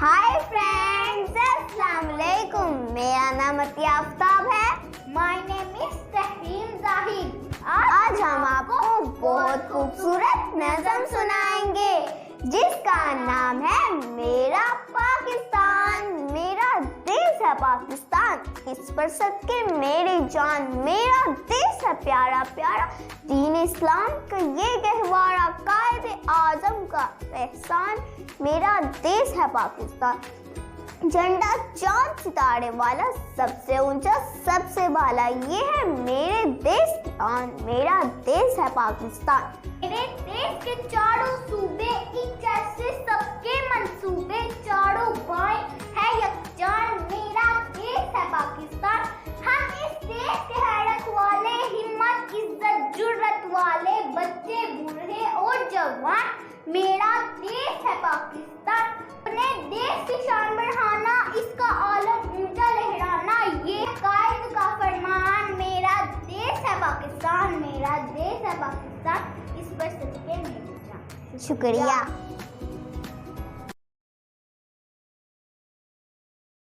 Hi friends, अस्सलाम वालेकुम। मेरा नाम अतिया आफ्ताब है। My name is Tahreem Zahid. आज हम आपको बहुत खूबसूरत नज़म सुनाएंगे जिसका नाम है मेरा पाकिस्तान। मेरा देश है पाकिस्तान, इस पर सदके मेरी जान। मेरा देश है प्यारा प्यारा, दीन इस्लाम का ये गहवारा, कायदे आजम का एहसान। मेरा देश है पाकिस्तान, झंडा चांद सितारे वाला, सबसे ऊंचा सबसे भाला, ये है मेरे देश की आन। मेरा देश है पाकिस्तान। मेरे देश के चारों सूबे एक जैसे, सबके मंसूबे चारों बाएं है यकजान। मेरा देश है पाकिस्तान। हम इस देश के हैरत वाले, हिम्मत इज्जत जुर्रत वाले, बच्चे बूढ़े और जवान। मेरा देश है पाकिस्तान। अपने देश की शान बढ़ाना, इसका आलम ऊंचा लहराना, ये कायद का फरमान। मेरा देश है पाकिस्तान, मेरा देश है पाकिस्तान, इस पर सदके मेरी जान। शुक्रिया।